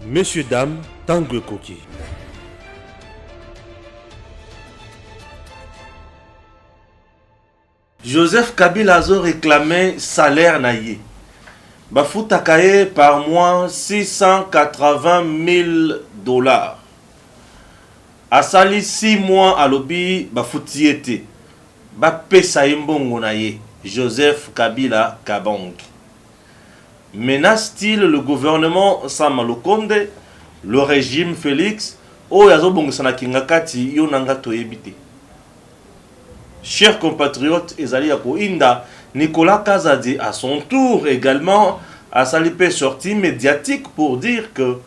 Messieurs, dames, Tangue Koki. Joseph Kabila a réclamé salaire naïe. Bafuta kaye par mois 680 000 $. Asali 6 mois à lobby bafuti été. Bapesa imbongo naïe. Joseph Kabila Kabong. Menace-t-il le gouvernement Samalokonde, le régime Félix, ou yazobongo sanakingakati yonanga toyebite. Chers compatriotes, Ezali Yako Inda, Nicolas Kazadi à son tour également a salipé sortie médiatique pour dire que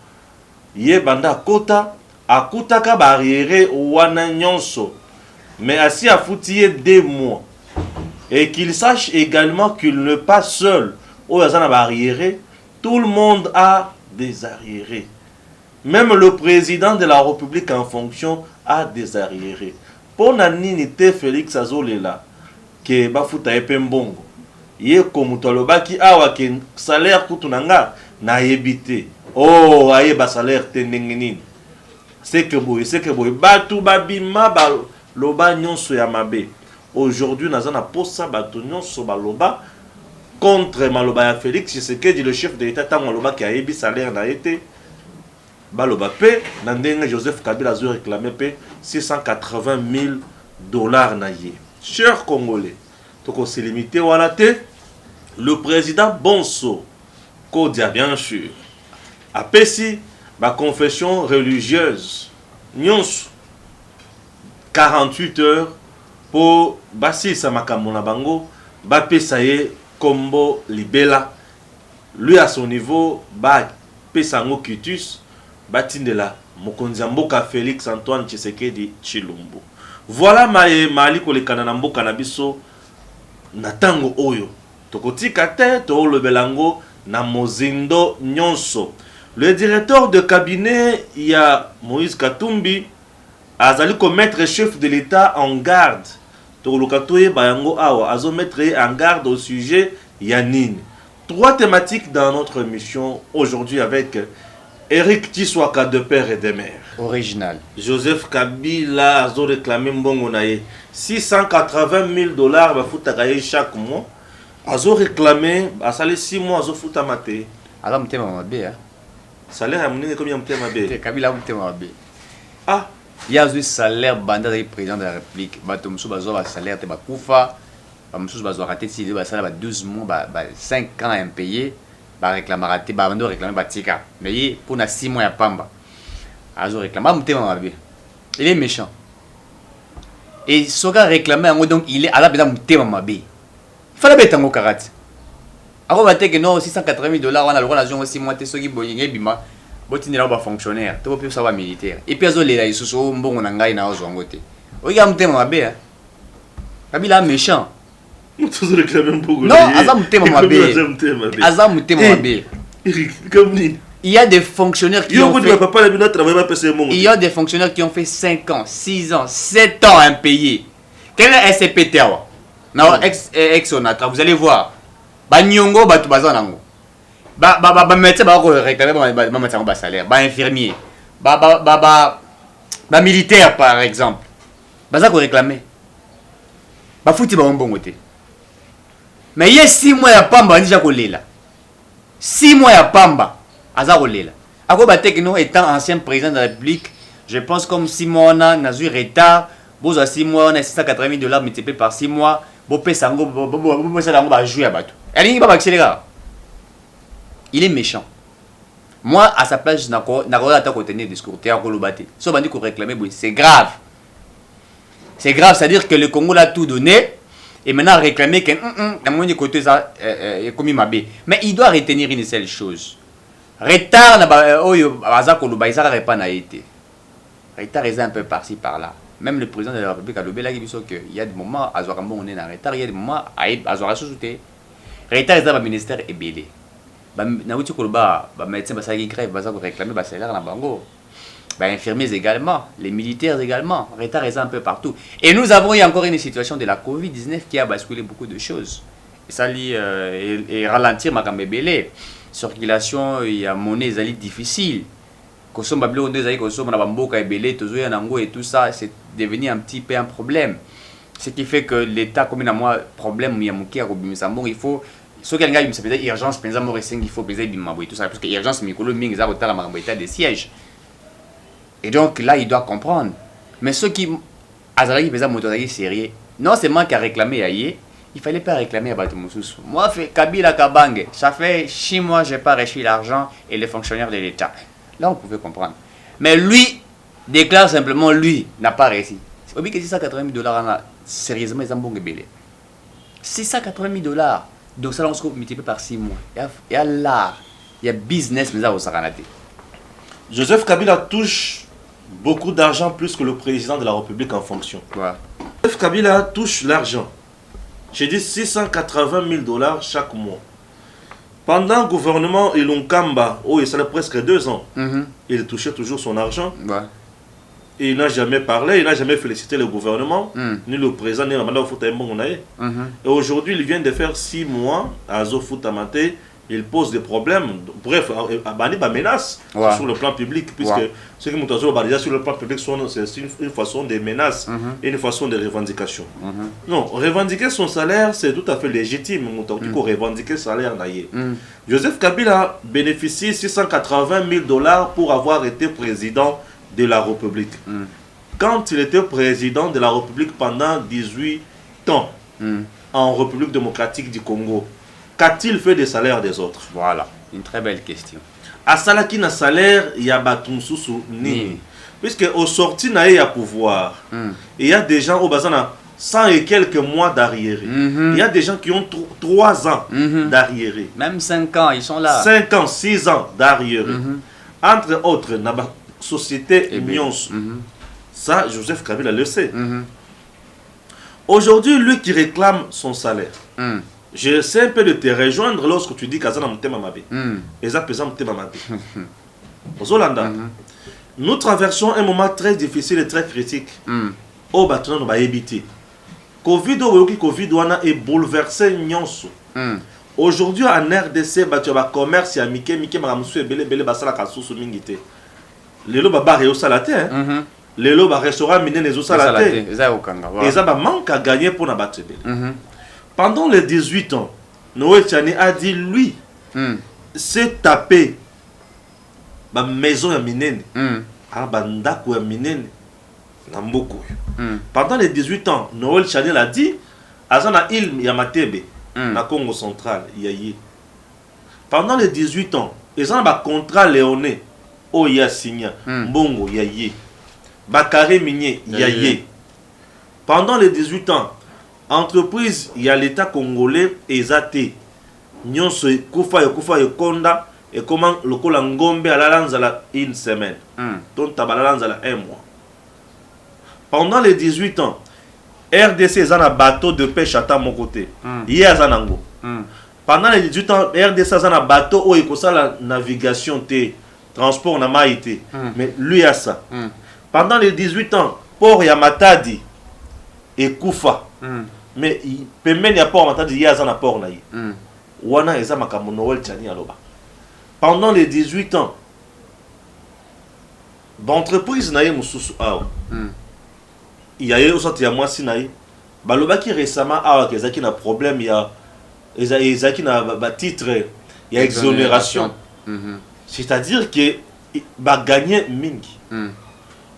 Yebanda Kota a Kutaka barrière wana nyonso, mais assis à foutier des mois. Et qu'il sache également qu'il n'est pas seul au Yazana barrière, tout le monde a des arriérés. Même le président de la République en fonction a des arriérés. Pour naninité Félix Azolela ke bafuta epembongo ye komutolobaki awa ke salaire kutunanga na yebite oh aye ba salaire tendengenini c'est que boy batu babima ba loba nyonso ya mabe aujourd'hui nazana posa batu nyonso ba loba contre maloba ya Félix Tshisekedi le chef de l'état tango loba ki ayebi salaire na été baloba pe nandenge Joseph Kabila a réclamé pe 680 000 $ naïe. Chers Congolais, toko se limité wala te, le président Bonso Kodia bien sûr a pesi ba confession religieuse nyonso 48 heures pour basi sa makambo na bango ba pesa ye kombo libela lui à son niveau ba pesa ngo kitus batindela mokonzi mboka Félix Antoine Tshisekedi Chilombo. Voilà mali kolekana na mboka na biso na tango oyo tokotika te to le belango na mozindo nyonso. Le directeur de cabinet ya Moïse Katumbi azali ko mettre chef de l'État en garde to lokatoye bayango awa azo mettre en garde au sujet ya nini. 3 thématiques dans notre émission aujourd'hui avec Eric Tiswaka de père et de mère. Original. Joseph Kabila a réclamé mbongo naye 680 000 $. Bafuta kaye chaque mois. A réclamé a salé 6 mois a futa mate. Alors mutema mabe hein. Salaire a mouné combien mutema mabe. Kabila mutema mabe. Ah, il y a un salaire banda de président de la République. Bato musu bazo ba salaire te ba kufa. Ba musu bazo raté si ba salaire ba 12 mois ba 5 ans impayé. Ba réclamera te ba bando réclamer ba tika. Mais pour na 6 mois ya pamba. Azo réclamer mutema mabe. Il est méchant. Et soka réclamer donc il est à la beda mutema mabe. Il fallait beta ngo karate. Ako bate que non 680 000 $, on a le droit à 6 mois te soki boyenge bima. Botini là ba fonctionnaire, to peut savoir militaire. Et puis azo lela isusu mbongo na ngai na ozo ngote. Oya mutema mabe hein. Kabila méchant. non, Azam mutema mabe. Azam mutema mabe. Il y a des fonctionnaires qui ont fait... Il y a des fonctionnaires qui ont fait 5 ans, 6 ans, 7 ans impayés. Quel est SCPT? Non, ex-onatra, vous allez voir. Banyongo, batubazanango. Médecin, réclamer salaire. Infirmier. Militaire, par exemple. Ça qu'on réclamait. Fouti, bongote. Mais il y a 6 mois à Pamba, déjà qu'on là. 6 mois à Pamba. Azarolela. Ako batek nous étant ancien président de la République, je pense comme 6 mois on a eu retard, bon à 6 mois on a 680 000 $ multiplié par 6 mois, bon pesango bon ça va jouer à bateau. Elle va accélérer. Il est méchant. Moi à sa place n'a pas tenir discours théâtre kolobate. So bandi ko réclamer c'est grave. C'est grave, c'est-à-dire que le Congo l'a tout donné et maintenant réclamer que dans mon côté ça comme mabé. Mais il doit retenir une seule chose. Retard na oyo aza koluba izaka pas na été. Retard est un peu par-ci par-là. Même le président de la République a lobé que il y a des moments azwa kambo on est en retard, il y a des moments azwa sous-souté. Retard est dans le ministère ebélé. Na wuti koluba ba médecin ba sa grève ba za ko réclamer ba salaire na bango. Ba infirmiers également, les militaires également. Retard est un peu partout. Et nous avons eu encore une situation de la Covid-19 qui a basculé beaucoup de choses. Et ça lit et ralentir ma cambe belé. Circulation, il y a monnaie difficile. kosomba biloko nde ezali kosomba na bamboka ebele tozoya nango et tout ça, c'est devenu un petit peu un problème. Ce qui fait que l'État, comme il a moi problème, il y a mon cœur, il faut. Ce qu'il y a une urgence, par exemple, il faut peser tout ça, parce que l'urgence, c'est l'état des sièges. Et donc là, il doit comprendre. Mais ceux qui. Azali, par exemple, sérieux. Non seulement qu'à réclamer ailleurs, il fallait pas réclamer à Batumoussous. Moi, Kabila Kabange, ça fait 6 mois, je n'ai pas reçu l'argent et les fonctionnaires de l'État. Là, on pouvait comprendre. Mais lui, déclare simplement, lui, n'a pas réussi. C'est obligé que $680 000, sérieusement, ils ont bon belé. $680 000. Donc ça, on se multiplie par 6 mois. Il y a l'art, il y a business, mais ça, on s'en Joseph Kabila touche beaucoup d'argent plus que le président de la République en fonction. Ouais. Joseph Kabila touche l'argent. J'ai dit $680 000 chaque mois. Pendant le gouvernement Ilunkamba, il s'est presque 2 ans, il touchait toujours son argent. Ouais. Et il n'a jamais parlé, il n'a jamais félicité le gouvernement, ni le président, ni le mandat au Foutaïmbon. Et aujourd'hui, il vient de faire 6 mois à Zofutamate. Il pose des problèmes. Bref, il menace sur le plan public, puisque ce qui m'ont sur le plan public, c'est une façon de menace et une façon de revendication. Non, revendiquer son salaire, c'est tout à fait légitime. Revendiquer son salaire, Joseph Kabila bénéficie $680 000 pour avoir été président de la République. Quand il était président de la République pendant 18 ans en République démocratique du Congo, qu'a-t-il fait des salaires des autres? Voilà, une très belle question. À Salaki na salaire, il y a Batumsusu ni. Puisque au sorti na y a pouvoir. Il y a des gens au bazana 100 et quelques mois d'arriéré. Il y a des gens qui ont 3 ans d'arriéré. Même 5 ans, ils sont là. 5 ans, 6 ans d'arriéré. Entre autres, na société Nyons. Ça, Joseph Kabila le sait. Aujourd'hui, lui qui réclame son salaire, j'essaie un peu de te rejoindre lorsque tu dis qu'Azana Mutema Mabe. Et ça, pesant Mutema Mabe. Aux Hollanda, nous traversons un moment très difficile et très critique. Au bâtiment, nous avons évité. Covid est bouleversé Nyonso. Aujourd'hui, en RDC, il y a un commerce, il y a Mike, Maramusu et Bele, Basala, Kasusu, Mingite. Les lots bar et au salaté. Les lots restaurants minés les au salaté. Et ça manque à gagner pour la battre. Pendant les 18 ans, Noël Tchani a dit lui, c'est tapé ma maison ya minene. Bandako ya minene. Pendant les 18 ans, Noël Tchani a dit, Azana il Yamatebe, na Congo central, Yaye. Pendant les 18 ans, ils ont un contrat léoné. Oh, il y a signé. Mbongo, Yaye. Bakare Minier, Yaye. Pendant les 18 ans, entreprise, il y a l'État congolais et Zate. Nyon se Koufa et Konda. Et comment le Kolangombe à la lanza 1 semaine. Donc, Tabalanza la 1 mois. Pendant les 18 ans, RDC est un bateau de pêche à mon côté. Il y a Zanango. Pendant les 18 ans, RDC est un bateau où il y a la navigation, transport, na maïté. Mais lui a ça. Pendant les 18 ans, Port Yamatadi et Koufa. Mais il peut même y a Port Yamatadi, il y a un port naï. Wana eza makamu Noël Tchani aloba. Pendant les 18 ans, l'entreprise naïe mususu awa. Il y a eu aussi à moi si naïe. Baloba qui récemment awa kezaki na problème, il y a ezaki na titre, il y a exonération. C'est-à-dire que va gagner mingi.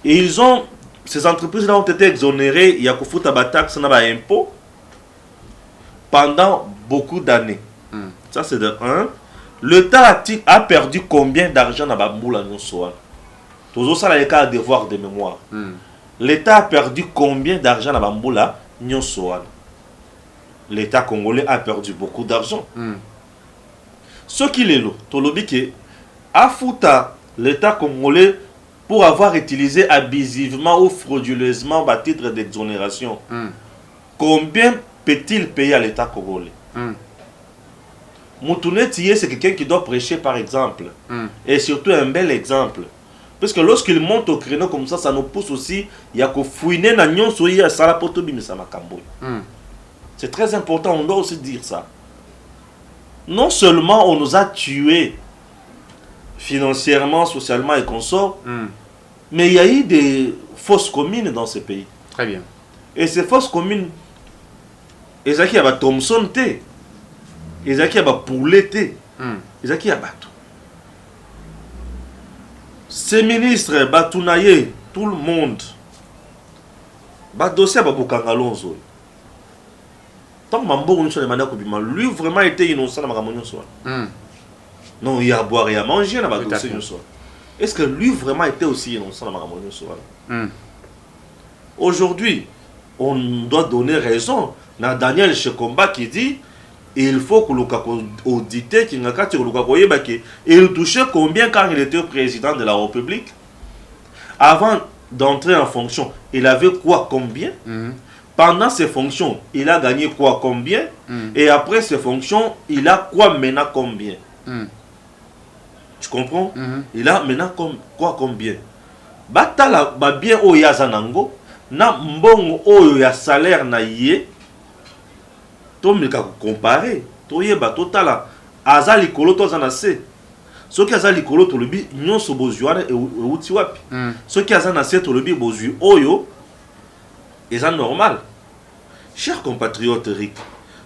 Et ils ont, ces entreprises-là ont été exonérées, il y a kofuta ba taxe na ba impôt pendant beaucoup d'années. Ça c'est de 1. L'État a perdu combien d'argent dans ba moula nyonso? Toujours ça les cas devoir de mémoire. L'État a perdu combien d'argent dans ba moula nyonso? L'État congolais a perdu beaucoup d'argent. Ce qu'il est là, tolobi que Afuta, l'État congolais, pour avoir utilisé abusivement ou frauduleusement le titre d'exonération, combien peut-il payer à l'État congolais? Moutoune Tiye, c'est quelqu'un qui doit prêcher par exemple. Et surtout un bel exemple. Parce que lorsqu'il monte au créneau comme ça nous pousse aussi, il y a que fouiner na nyonso ya sala poto bimisa makambo. C'est très important, on doit aussi dire ça. Non seulement on nous a tués financièrement, socialement et consorts. Mais il y a eu des fausses communes dans ce pays. Très bien. Et ces fausses communes, ils ont qui a Thomson T, ils ont qui a Poulet T, ils ont qui a Batou. Ces ministres, Batounaye, tout le monde, dossier à Babokangalonzo. Tant que Mambo nous sommes demandé lui vraiment était innocent dans ma caméra. Non, il y a à boire et à manger dans ma dossier. Est-ce que lui vraiment était aussi innocent dans ma caméra? Aujourd'hui, on doit donner raison à Daniel Chekomba qui dit il faut que le audité qui il touchait combien quand il était président de la République. Avant d'entrer en fonction, il avait quoi combien? Pendant ses fonctions, il a gagné quoi combien? Et après ses fonctions, il a quoi maintenant combien? Tu comprends? Il a maintenant quoi combien? Batala ba bien o ya zanango na mbongo oyo ya salaire na ye to mika comparer to yeba totala azali kolo to zana se soki azali kolo to lobi nyonso bozwana e uti wapi soki azana se to lobi bozwi oyo eza normal. Chers compatriotes Rick,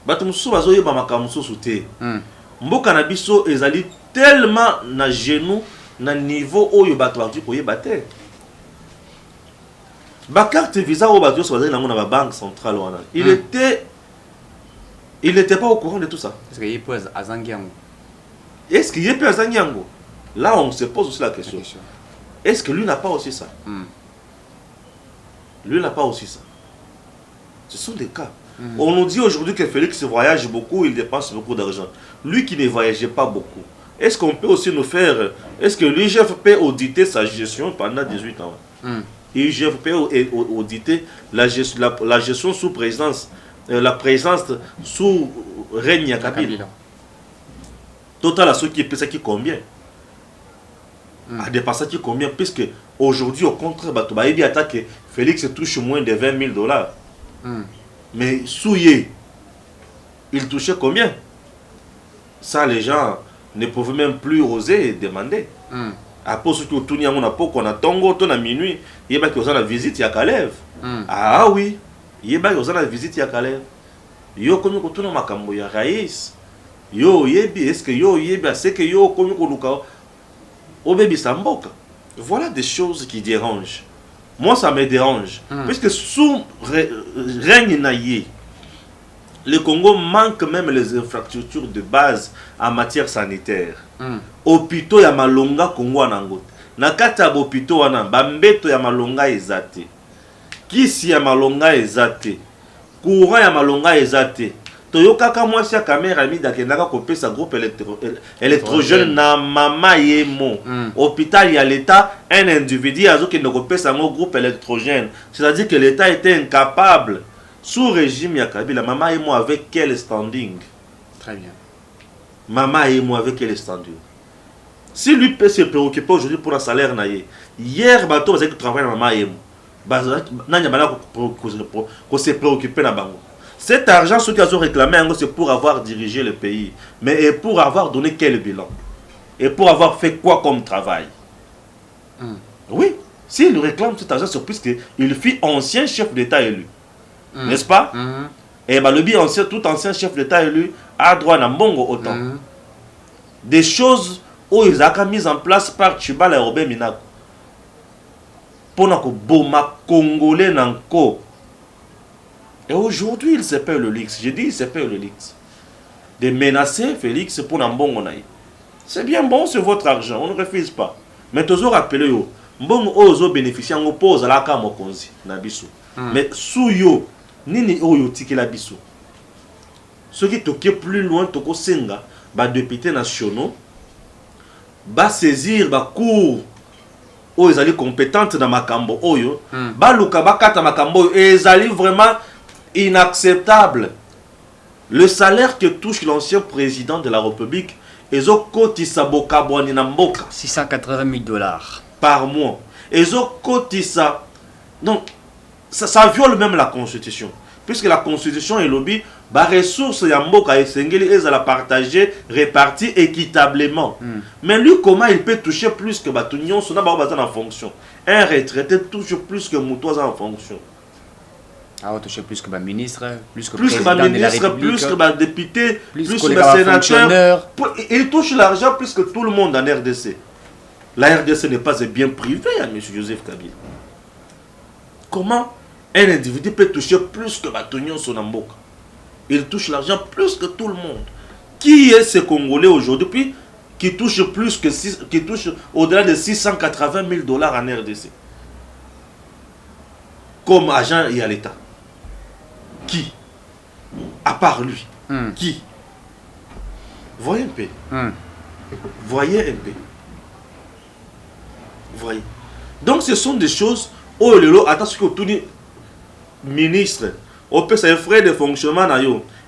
bato mususu bazoyeba makambo mususu te. Mboka na biso ezali tellement na genou na niveau oyo bato bandi koyeba te. Ba carte visa au bateau sur la banque centrale. Il n'était pas au courant de tout ça. Est-ce qu'il y a à Zangiango? Est-ce qu'il y a à Zangiango? Là, on se pose aussi la question. Est-ce que lui n'a pas aussi ça? Lui n'a pas aussi ça. Ce sont des cas. On nous dit aujourd'hui que Félix voyage beaucoup, il dépense beaucoup d'argent. Lui qui ne voyageait pas beaucoup. Est-ce qu'on peut aussi nous faire... Est-ce que l'IGF peut auditer sa gestion pendant 18 ans? IGF peut auditer la gestion sous présidence, la présence sous règne à Kabila. Total à ceux qui pèsent qui combien? À dépasser qui combien? Puisque aujourd'hui, au contraire, il attaque Félix touche moins de 20 000 $. Mais Souye, il touchait combien? Ça, les gens ne pouvaient même plus oser demander. Après ce que tout le monde a qu'on a tongo, on a minuit, il y a qui la visite à Kalev. Ah oui, il y a qui la visite à Kalev. Yo comme que tout le makambo ya Raïs. Yo yebi, est-ce que yo yebi, c'est que yo comme que luka au bébé samboka. Voilà des choses qui dérangent. Moi ça me dérange. Puisque sous règne naïe, le Congo manque même les infrastructures de base en matière sanitaire. Hôpitaux ya malonga Congo anango. Na kati ya hôpitaux wana bambeto ya malonga ezate. Kisi ya malonga ezate. Courant ya malonga ezate. Toyokaka mwasi ya caméra mi dakendaka kopesa groupe électrogène na mama yemo. Hôpital ya l'état, un individu azokende kopesa ngo groupe électrogène. C'est-à-dire que l'état était incapable. Sous régime ya Kabila, maman et moi avec quel standing? Très bien. Maman et moi avec quel standing? Si lui peut se préoccuper aujourd'hui pour un salaire naïe, hier, bateau va travailler maman et moi. Qu'on se préoccuper na bango. Cet argent, ceux qui ont réclamé, c'est pour avoir dirigé le pays. Mais et pour avoir donné quel bilan? Et pour avoir fait quoi comme travail? Oui, s'il réclame cet argent, c'est puisqu'il fut ancien chef d'État élu. N'est-ce pas? Et bah, le bien ancien, tout ancien chef d'État élu a droit à Mbongo autant. Des choses où ils ont mis en place par Chibala et Robert Minako. Pour que Boma Congolais n'enco. Et aujourd'hui, il se paye le luxe. J'ai dit, il se paye le luxe. De menacer Félix pour Mbongo naï. C'est bien bon, c'est votre argent, on ne refuse pas. Mais toujours rappelez, Mbongo ozo bénéficier, on pose à la Kamokonzi, Nabisu. Mais sous yo, nini oyo tiki la biso. Ceux qui toquent plus loin, toko senga, ba députés nationaux, ba saisir ba cour, oyo ezali compétente na makambo oyo, ba luka ba kata makambo oyo, ezali vraiment inacceptable. Le salaire que touche l'ancien président de la République, ezo kotisa bokabwani na mboka. 680 000 $ par mois. Ezo kotisa. Donc, ça viole même la Constitution. Puisque la Constitution est lobby, ba ressources ya mboka esengeli ezala partager, répartir équitablement. Mais lui comment il peut toucher plus que bato nyonso na ba baza en fonction. Un retraité touche plus que mutoza en fonction. Ah, on touche plus que ministre, plus que président de la République, plus que député, plus que sénateur. Il touche l'argent plus que tout le monde en RDC. La RDC n'est pas un bien privé à M. Joseph Kabila. Comment un individu peut toucher plus que Batonyon Sonamboka? Il touche l'argent plus que tout le monde. Qui est ce Congolais aujourd'hui qui touche plus que qui touche au-delà de 680 000 $ en RDC comme agent et à l'État? Qui? À part lui. Qui? Voyez un peu. Voyez un peu. Voyez. Donc ce sont des choses. Oh lelo, attention que tout ministre, on peut ses frais de fonctionnement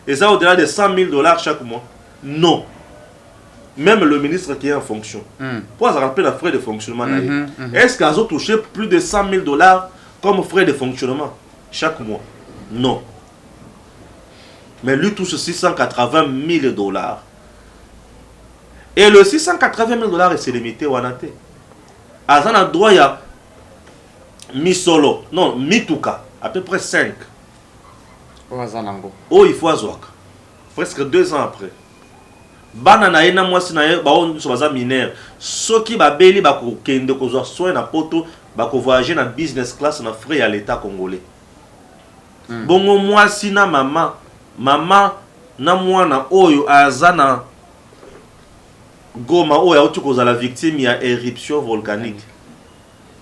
et ça au-delà de 100 000 $ chaque mois. Non. Même le ministre qui est en fonction. Pourquoi ça rappelle les frais de fonctionnement Est-ce qu'ils ont touché plus de 100 000 $ comme frais de fonctionnement chaque mois? Non. Mais lui touche 680 000 $. Et le 680 000 $, c'est limité au Anate. À un endroit, il y a Misolo, non, Mituka, à peu près 5. Oh, il faut Azouaka. Presque 2 ans après. Banana ena mwasi na ye ba on so baza mineur. Soki ba beli ba ko kende ko zo soin na poto ba ko voyager na business class na frais à l'état congolais. Bongo mwasi na mama na mwana oyo azana Goma oyo auti kozala victime ya éruption volcanique.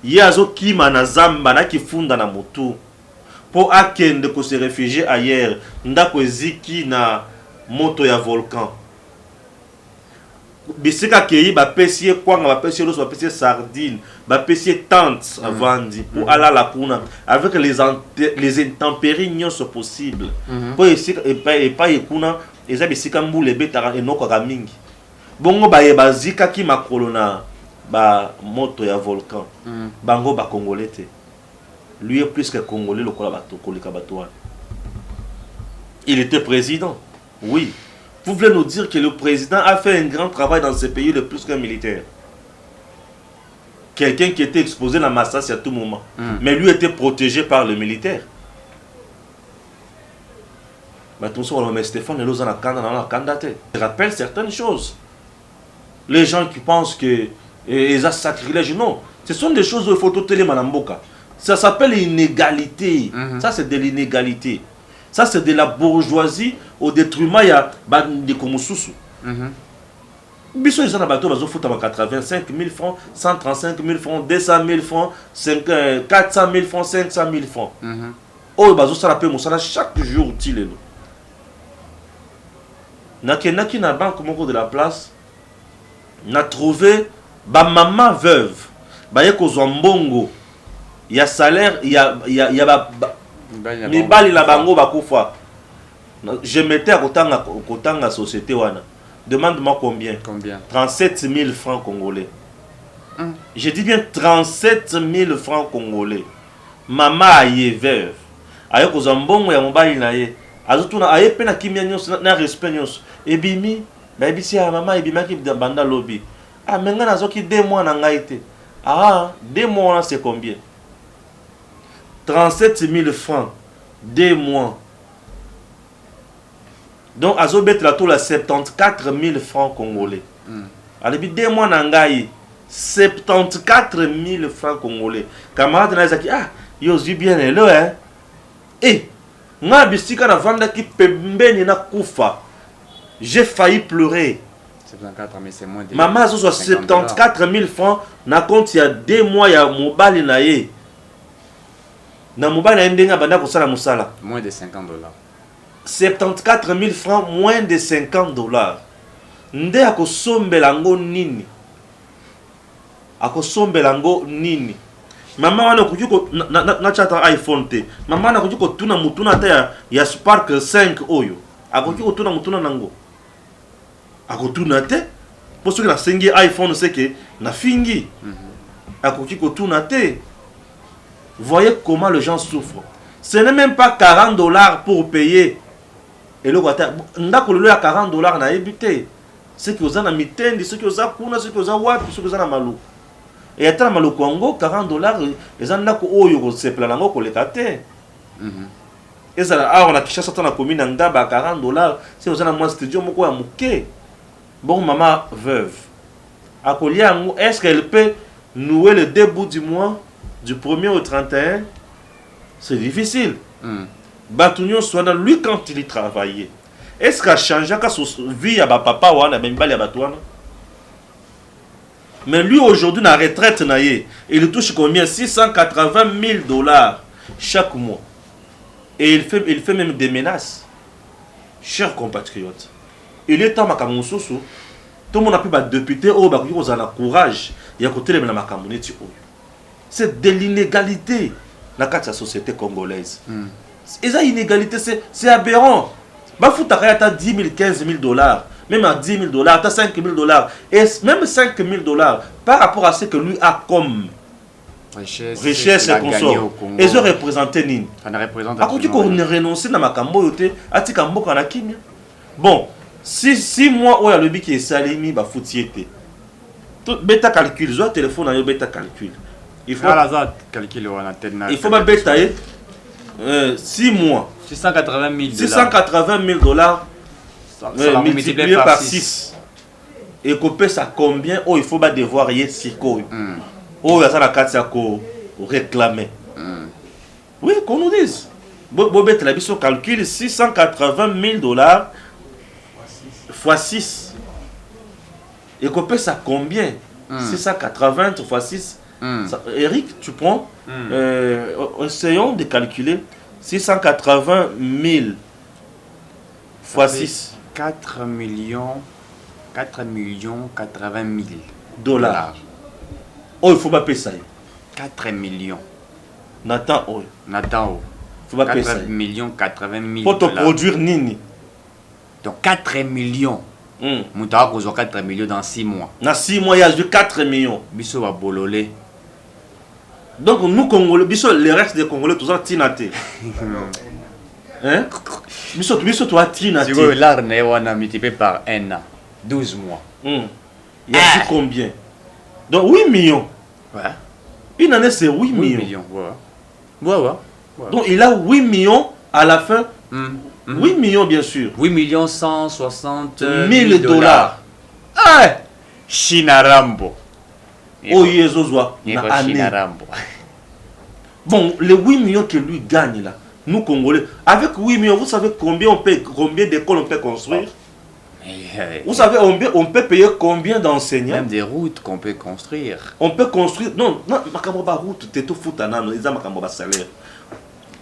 Ye azo kima na zamba na kifunda na motu po akende ko se réfugier ailleurs ndako eziki na moto ya volcan. Bisika keyi ba pesie kwanga ba pesie loso ba pesie sardine ba pesie tente avandi pour ala la kuna avec les intempéries nyonso possible po esika et pas ekuna eza bisika mbule betara enoko ka mingi bongo ba yebazika ki makolo na ba moto ya volcan bango ba congolais te lui est plus que congolais lokola bato kolika bato. Il était président, oui. Vous voulez nous dire que le président a fait un grand travail dans ce pays de plus qu'un militaire. Quelqu'un qui était exposé à la massacre à tout moment. Mais lui était protégé par le militaire. Mais tout ça, Stéphane je rappelle certaines choses. Les gens qui pensent que ils ont sacrilège, non. Ce sont des choses où il faut tout télé Manamboka. Ça s'appelle l'inégalité. Ça, c'est de l'inégalité. Ça, c'est de la bourgeoisie au détriment de Komususu. Biso ils ont abattu 85 000 francs, 135 000 francs, 200 000 francs, 400 000 francs, 500 000 francs. Oh, bazo ça paye mon chaque jour utile. Naki na banque moko de la place, n'a trouvé ba maman veuve, ba yeko zombongo, il y a salaire, il y a mibali la bango bakufa. Je mettais à kotanga société wana. Demande-moi combien? 37 000 francs congolais. Je dis bien 37 000 francs congolais. Maman aye veuve. Aye kozambongo ya mobali na ye. Azotuna aye pena kimia nyonso na respect nyonso. Ebimi, ba ebisi ya maman ebimaki banda lobby. Ah menga nazoki 2 mois na ngai te. Ah 2 mois c'est combien? 37 000 francs, 2 mois. Donc, Azobet la tour 74 000 francs congolais. Alors, 2 mois nangai, 74 000 francs congolais. Camarade Nazaki, ah, yo zi bien là, hein. Eh, nga bisika na vanda ki pembeni na kufa. J'ai failli pleurer. 74 000, c'est moins de. Maman, zo 74 000 francs, na compte il y a 2 mois ya mobali na ye. Na mobile ndenga banda kosala musala moins de $50. 74 000 francs, moins de $50. Nde akosombela ngo nini? Akosombela ngo nini? Mama wana kujiko na chata iPhone te. Mama wana kujiko tuna mutuna ta ya Spark 5 oyo. Akojiko tuna mutuna nango. Akotuna te. Pour ceux qui la sengi iPhone c'est que na fingi. Akojiko tuna te. Voyez comment les gens souffrent. Ce n'est même pas $40 pour payer Et le gars, ndako le à $40 na ébité. Ceux qui osent na mitendi, ceux qui osent kuna, ceux qui osent wapi, ceux qui osent na malu. Et à la malu Congo, $40, ils ont ndako oyo se planango ko le kate. Et ça, on a kicha satan na commune ngaba $40. C'est osana moi studio moko ya muke. Bon maman veuve. Akolia, est-ce qu'elle peut nouer le début du mois du 1er au 31? C'est difficile. Batunion soit dans lui quand il y travaillait. Est-ce qu'il a changé quand sa vie à papa ou à même pas les batouana? Mais lui aujourd'hui na retraite il touche combien? $680,000 chaque mois. Et il fait même des menaces. Chers compatriotes, il est temps à Kamoussousou. Tout le monde a pu être député ou a courage. Il y a côté de la communauté. C'est de l'inégalité dans la société congolaise. Et ça, inégalité, c'est aberrant. Bah, faut t'arrêter à 10 000, 15 000 $, même à 10 000 $, à 5 000 $, et même 5 000 $ par rapport à ce que lui a comme richesse et consort. Et je représente Nini. À côté qu'on renonce à ma camboyote, à Tikambo Kanakimia. Bon, si moi, il y a le but qui est salimi, bah, faut y être. Bêta calcul, je téléphone à bêta calcul. Il faut ma bêta 6 mois. 680 000 $. Multiplié par 6. Et coupé ça combien? Oh, il faut pas devoir y être quoi. Oh, il y a ça la carte à réclamer. Oui, qu'on nous dise. Bobet la biso calcule $680 000 fois 6. Et coupé ça combien? 680 fois 6. Eric, tu prends. Essayons de calculer 680 000 fois 6. 4 millions 80 000 $. Oh, il faut pas payer ça. 4 millions. Nathan, oh. Il faut pas payer ça. 4 millions 80 000 $. Pour te produire Nini. Donc 4 millions. Moutara cause 4 millions dans 6 mois. Dans 6 mois, il y a 4 millions. Bisso va bololé. Donc nous Congolais, les restes des Congolais, tous en tinaté. Hein? Bisso toi tinaté. Tu vois, l'arne on a multiplié par 1 an. 12 mois. Il y a dit combien? Donc 8 millions. Ouais. Une année c'est 8 millions. Ouais. Donc il a 8 millions à la fin. 8 millions bien sûr. 8 millions 160 000 $. Ah! Chinarambo. Oh Yezozwa. Bon, les 8 millions que lui gagne là, nous Congolais, avec 8 millions, vous savez combien d'écoles on peut construire? Vous savez, on peut payer combien d'enseignants? Même des routes qu'on peut construire. On peut construire. Non, ma route, tu es tout foutu, ils ont un salaire.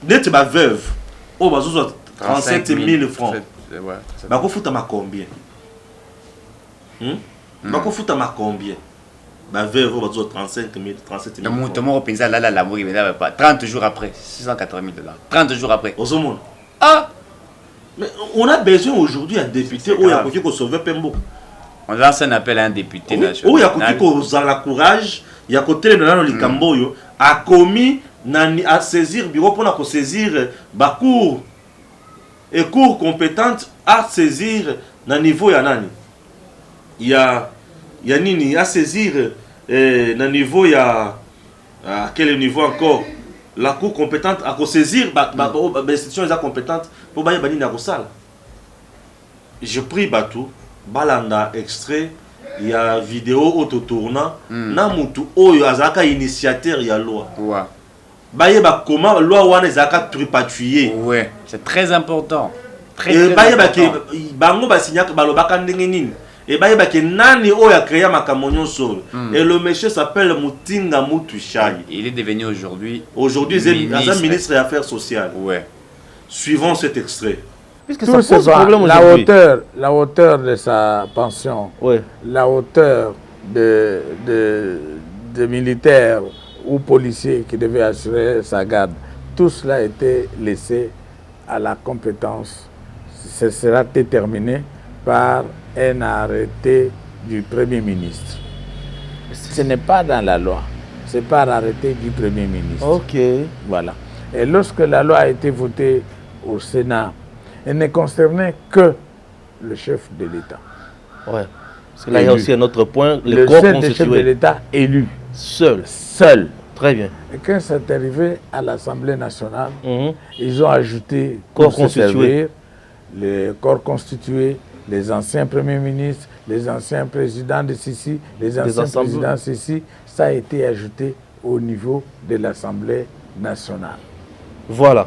Dès que tu es veuve, oh, bah, 37 000 francs. Bah, vous foutez ma combien? Bah, vous foutez ma combien? Bah, veuve, oh, bah, 37 000 francs. 30 jours après, 680 000 $. 30 jours après. Aux hommes. Ah! Mais on a besoin aujourd'hui d'un député où il y a quelqu'un qui sauve Pembo. On lance un appel à un député national. Où il y a quelqu'un qui a le courage, il y a côté de l'Ikamboyo, a commis à saisir le bureau pour saisir la cour et cour compétente à saisir na niveau ya nani. Il y a nini à saisir na niveau ya à quel niveau encore? La cour compétente à saisir l'institution est compétente pour bailler banini à salle. Je prie Batou, balanda extrait, il y a vidéo autotournant, na mutu oyo azaka initiateur ya loi. Ouais. Baye ba comment loi wana ezaka tripatouiller. Ouais, c'est très important. Très baye ba ke bango ba signaka balobaka ndenge nini. Et baye ba ke nani oyo a créé makamonyo solo. Et le monsieur s'appelle Mutinga Mutushai. Il est devenu aujourd'hui il est ministre des Affaires sociales. Ouais. Suivons cet extrait. Puisque ça pose problème la hauteur de sa pension, la hauteur de militaires ou policiers qui devaient assurer sa garde, tout cela a été laissé à la compétence. Ce sera déterminé par un arrêté du Premier ministre. Ce n'est pas dans la loi, c'est par arrêté du Premier ministre. Ok. Voilà. Et lorsque la loi a été votée au Sénat, et ne concernait que le chef de l'État. Ouais. Parce que là, il y a aussi un autre point, le corps chef constitué. de l'État élu. Seul. Seul. Très bien. Et quand c'est arrivé à l'Assemblée nationale, ils ont ajouté corps constitué. Les corps constitués, les anciens premiers ministres, les anciens présidents de Sissi, les anciens présidents de Sissi, ça a été ajouté au niveau de l'Assemblée nationale. Voilà.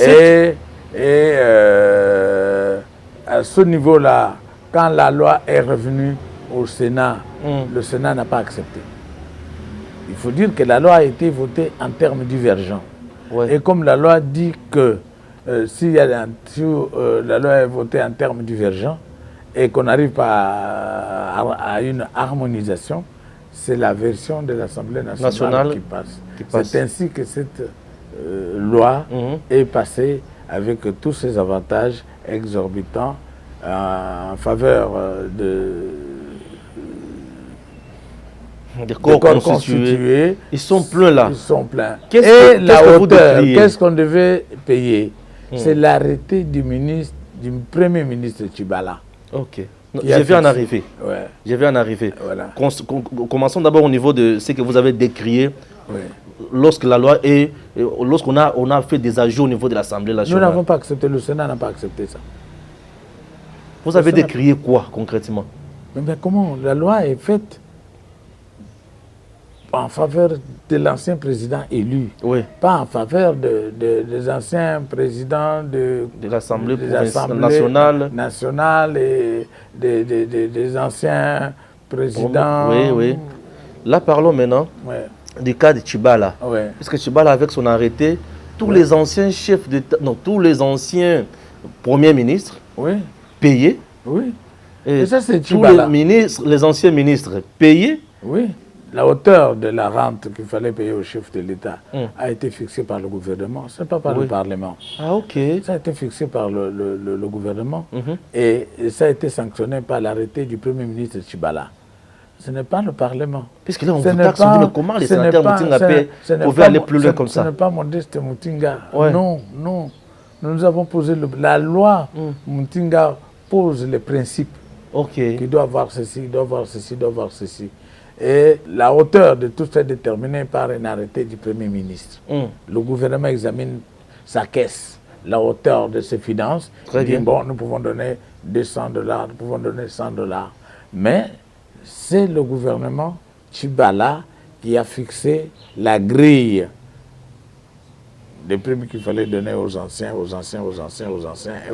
Et à ce niveau-là, quand la loi est revenue au Sénat, le Sénat n'a pas accepté. Il faut dire que la loi a été votée en termes divergents. Ouais. Et comme la loi dit que si la loi est votée en termes divergents et qu'on n'arrive pas à une harmonisation, c'est la version de l'Assemblée nationale qui passe. C'est ainsi que cette loi est passée avec tous ces avantages exorbitants en faveur des corps constitués. Ils sont pleins là. Ils sont pleins. Et la hauteur, qu'est-ce qu'on devait payer? C'est l'arrêté du Premier ministre Tchibala. Ok. Je vais en arriver. Ouais. Je vais en arriver. Voilà. Commençons d'abord au niveau de ce que vous avez décrié. Oui. Lorsque la loi est, lorsqu'on a fait des ajouts au niveau de l'Assemblée nationale. Nous n'avons pas accepté, le Sénat n'a pas accepté ça. Vous avez décrié quoi concrètement? Mais comment? La loi est faite en faveur de l'ancien président élu, pas en faveur des anciens présidents de l'Assemblée nationale et des anciens présidents. Oui. Là, parlons maintenant du cas de Tchibala. Parce que Tchibala, avec son arrêté, tous les anciens chefs d'État, non, tous les anciens premiers ministres payés. Oui. Et ça, c'est tous les anciens ministres payés. Oui. La hauteur de la rente qu'il fallait payer au chef de l'État a été fixée par le gouvernement, ce n'est pas par le Parlement. Ah, ok. Ça a été fixé par le gouvernement et ça a été sanctionné par l'arrêté du Premier ministre Tchibala. Ce n'est pas le Parlement. Puisque là, on vous taxe, on dit, mais comment les sénateurs Moutinga pouvaient aller plus loin comme ça? Ce n'est pas Modeste Moutinga. Non. Nous avons posé la loi. Moutinga pose les principes. Qui doit avoir ceci, doit avoir ceci, doit avoir ceci. Et la hauteur de tout ça est déterminée par un arrêté du Premier ministre. Le gouvernement examine sa caisse, la hauteur de ses finances. Il dit, bon, nous pouvons donner $200, nous pouvons donner $100. Mais c'est le gouvernement Tchibala qui a fixé la grille des primes qu'il fallait donner aux anciens, et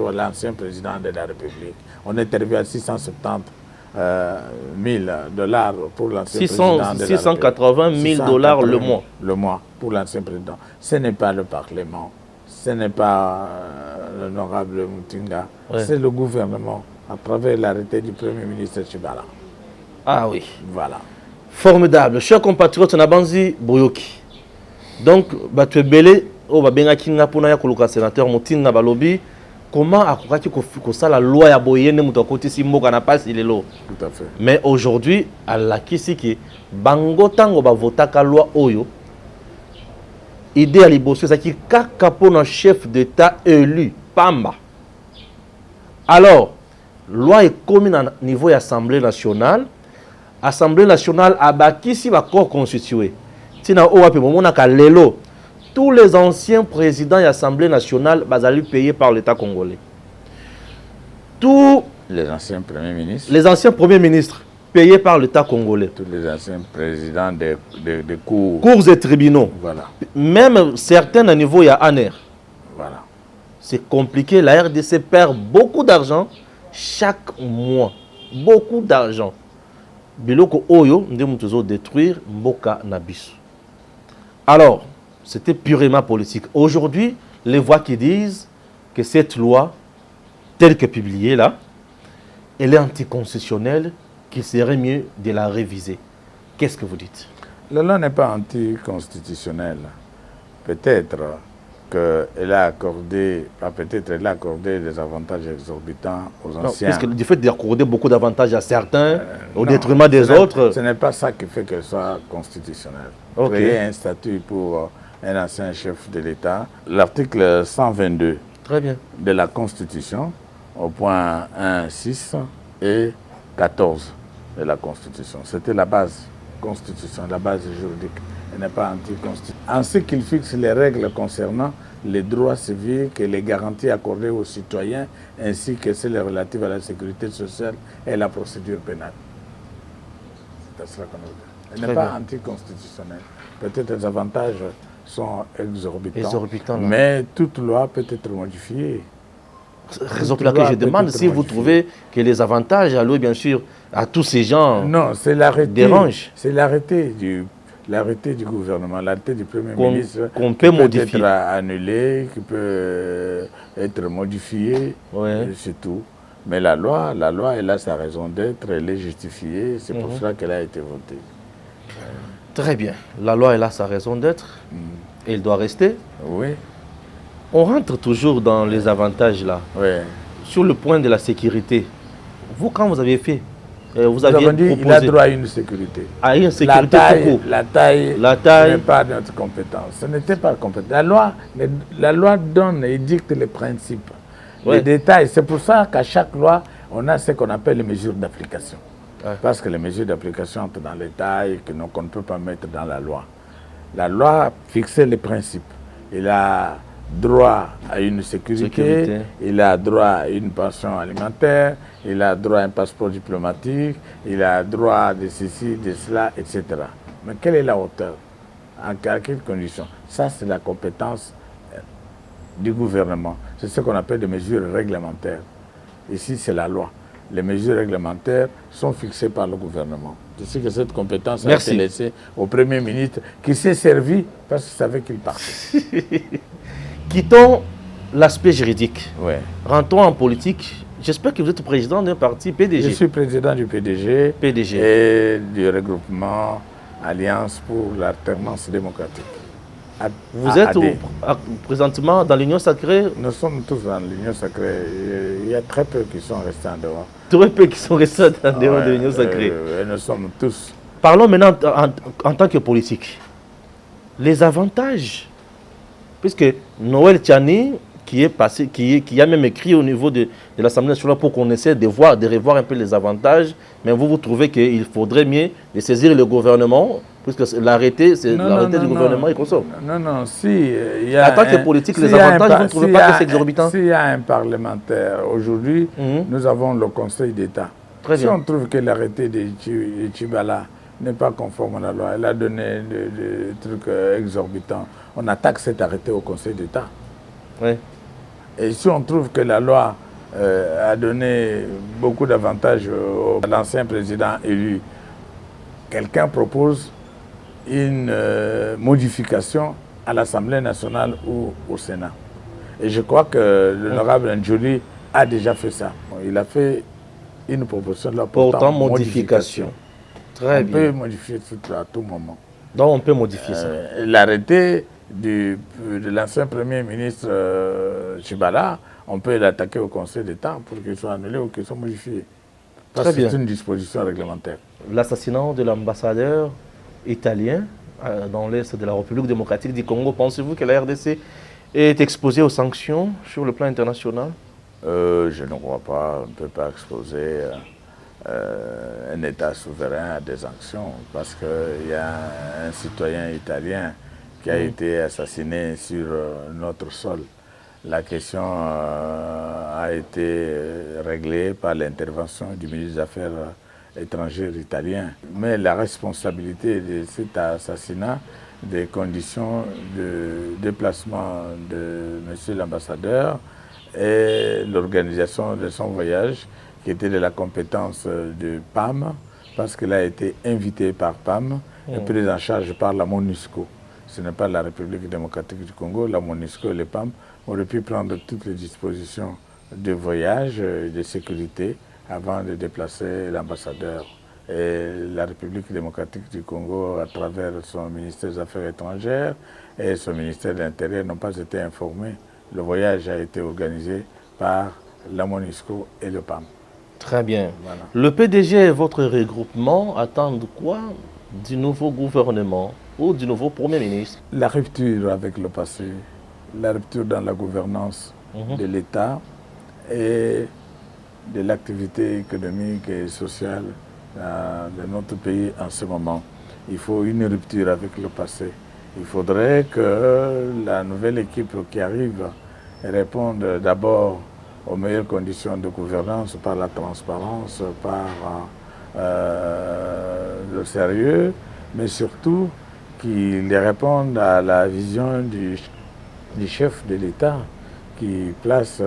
à l'ancien président de la République. On est arrivé à $670 $1,000 pour l'ancien président de la République. $680 000 le mois. Le mois pour l'ancien président. Ce n'est pas le Parlement, ce n'est pas l'honorable Moutinga, c'est le gouvernement à travers l'arrêté du Premier ministre Tchibala. Ah oui. Voilà. Formidable. Chers compatriotes, Nabanzi Boyoki. Donc, tu es belé, sénateur Moutinga Balobi. Comment la loi a boyé ne mutokoti simboka na passe il est là. Tout à fait. Mais aujourd'hui, à la kisiki bango tango ba votaka loi oyo. Idée à liboso ça qui kaka pona chef d'état élu pamba. Alors, loi est commune à niveau de l'Assemblée nationale. Assemblée nationale a bakisi ba corps constitué. Tina owa pe momona ka lelo. Tous les anciens présidents de l'Assemblée nationale sont payés par l'État congolais. Tous les anciens premiers ministres. Les anciens premiers ministres payés par l'État congolais. Tous les anciens présidents de cours. Cours et tribunaux. Voilà. Même certains à niveau, il y a ANER. Voilà. C'est compliqué. La RDC perd beaucoup d'argent chaque mois. Beaucoup d'argent. Biloko Oyo, nous devons détruire Mboka Nabisu. Alors, c'était purement politique. Aujourd'hui, les voix qui disent que cette loi, telle que publiée là, elle est anticonstitutionnelle, qu'il serait mieux de la réviser. Qu'est-ce que vous dites? La loi n'est pas anticonstitutionnelle. Peut-être qu'elle a accordé, elle a accordé des avantages exorbitants aux anciens. Parce que du fait d'accorder beaucoup d'avantages à certains, au détriment des autres... Ce n'est pas ça qui fait qu'elle soit constitutionnelle. Okay. Créer un statut pour un ancien chef de l'État. L'article 122 Très bien. De la Constitution, au point 1, 6 et 14 de la Constitution. C'était la base constitution, la base juridique. Elle n'est pas anti-constitution. Ainsi qu'il fixe les règles concernant les droits civiques et les garanties accordées aux citoyens, ainsi que celles relatives à la sécurité sociale et la procédure pénale. C'est cela qu'on veut dire. Elle n'est pas anticonstitutionnelle. Peut-être les avantages sont exorbitants, mais toute loi peut être modifiée. Raison pour laquelle je demande si vous trouvez que les avantages alloués, bien sûr, à tous ces gens dérangent. C'est l'arrêté du gouvernement, l'arrêté du Premier ministre qu'on peut modifier. Peut être annulé, qui peut être modifié, c'est tout. Mais la loi, elle a sa raison d'être, elle est justifiée, c'est pour cela qu'elle a été votée. Très bien. La loi, elle a sa raison d'être, et elle doit rester. Oui. On rentre toujours dans les avantages là. Oui. Sur le point de la sécurité, vous, quand vous avez fait, vous aviez dit qu'il a droit à une sécurité. À une sécurité la taille n'est pas notre compétence. Ce n'était pas compétence. La loi donne et dicte les principes, les détails. C'est pour ça qu'à chaque loi, on a ce qu'on appelle les mesures d'application. Parce que les mesures d'application entrent dans les tailles qu'on ne peut pas mettre dans la loi. La fixait les principes. Il a droit à une sécurité, il a droit à une pension alimentaire, il a droit à un passeport diplomatique, il a droit de ceci, de cela, etc. Mais quelle est la hauteur? En quelles conditions? Ça, c'est la compétence du gouvernement. C'est ce qu'on appelle des mesures réglementaires. Ici, c'est la loi. Les mesures réglementaires sont fixées par le gouvernement. Je sais que cette compétence a été laissée au Premier ministre qui s'est servi parce qu'il savait qu'il partait. Quittons l'aspect juridique. Ouais. Rentrons en politique. J'espère que vous êtes président d'un parti PDG. Je suis président du PDG et du regroupement Alliance pour l'alternance démocratique. Vous êtes présentement dans l'Union sacrée? Nous sommes tous dans l'Union sacrée. Il y a très peu qui sont restés en dehors. Très peu qui sont restés en dehors de l'Union sacrée. Nous sommes tous. Parlons maintenant en tant que politique. Les avantages. Puisque Noël Tchani, qui a même écrit au niveau de l'Assemblée nationale pour qu'on essaie de revoir un peu les avantages, mais vous trouvez qu'il faudrait mieux de saisir le gouvernement, puisque l'arrêté du gouvernement est consomme. Non, si... en tant que politique, les avantages, vous ne trouvez pas que c'est exorbitant? S'il y a un parlementaire, aujourd'hui, nous avons le Conseil d'État. Si on trouve que l'arrêté de Tchibala n'est pas conforme à la loi, elle a donné des trucs exorbitants, on attaque cet arrêté au Conseil d'État. Oui. Et si on trouve que la loi a donné beaucoup d'avantages à l'ancien président élu, quelqu'un propose une modification à l'Assemblée nationale ou au Sénat. Et je crois que l'honorable Ndjouli a déjà fait ça. Il a fait une proposition de la portant modification. Très bien. On peut modifier à tout moment. Donc on peut modifier ça. L'arrêté de l'ancien Premier ministre Tchibala, on peut l'attaquer au Conseil d'État pour qu'il soit annulé ou qu'il soit modifié. Parce que c'est une disposition réglementaire. L'assassinat de l'ambassadeur italien dans l'Est de la République démocratique du Congo, pensez-vous que la RDC est exposée aux sanctions sur le plan international? Je ne crois pas. On ne peut pas exposer un État souverain à des sanctions parce qu'il y a un citoyen italien qui a été assassiné sur notre sol. La question a été réglée par l'intervention du ministre des Affaires étrangères italien. Mais la responsabilité de cet assassinat, des conditions de déplacement de M. l'ambassadeur et l'organisation de son voyage, qui était de la compétence de PAM, parce qu'elle a été invitée par PAM et prise en charge par la MONUSCO. Ce n'est pas la République démocratique du Congo, la MONUSCO et le PAM auraient pu prendre toutes les dispositions de voyage et de sécurité avant de déplacer l'ambassadeur. Et la République démocratique du Congo, à travers son ministère des Affaires étrangères et son ministère de l'Intérieur, n'ont pas été informés. Le voyage a été organisé par la MONUSCO et le PAM. Très bien. Voilà. Le PDG et votre regroupement attendent quoi du nouveau gouvernement ou du nouveau Premier ministre? La rupture avec le passé, la rupture dans la gouvernance, de l'État et de l'activité économique et sociale de notre pays en ce moment. Il faut une rupture avec le passé. Il faudrait que la nouvelle équipe qui arrive réponde d'abord aux meilleures conditions de gouvernance par la transparence, par le sérieux, mais surtout qu'ils répondent à la vision du chef de l'État qui place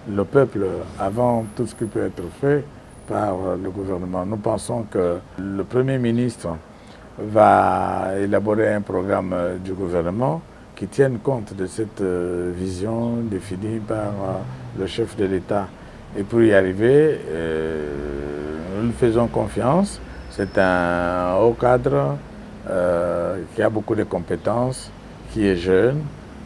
le peuple avant tout ce qui peut être fait par le gouvernement. Nous pensons que le Premier ministre va élaborer un programme du gouvernement qui tienne compte de cette vision définie par le chef de l'État. Et pour y arriver, nous lui faisons confiance. C'est un haut cadre qui a beaucoup de compétences, qui est jeune,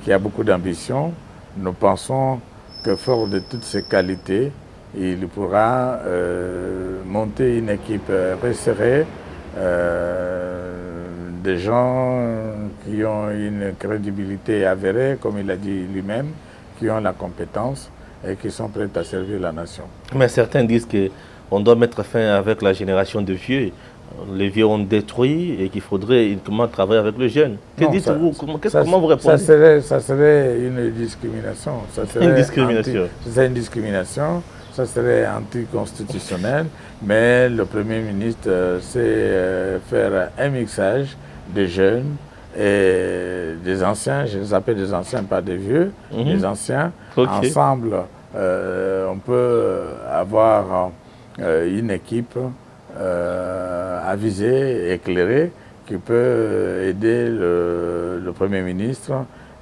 qui a beaucoup d'ambition. Nous pensons que fort de toutes ces qualités, il pourra monter une équipe resserrée, des gens qui ont une crédibilité avérée, comme il a dit lui-même, qui ont la compétence et qui sont prêts à servir la nation. Mais certains disent qu'on doit mettre fin avec la génération de vieux. Les vieux ont détruit et qu'il faudrait uniquement travailler avec les jeunes. Que dites-vous? Comment vous répondez? Ça serait une discrimination. Une discrimination. C'est une discrimination. Ça serait anticonstitutionnel. Mais le Premier ministre sait faire un mixage des jeunes et des anciens. Je les appelle des anciens, pas des vieux. Des anciens. Okay. Ensemble, on peut avoir une équipe avisé, éclairé, qui peut aider le Premier ministre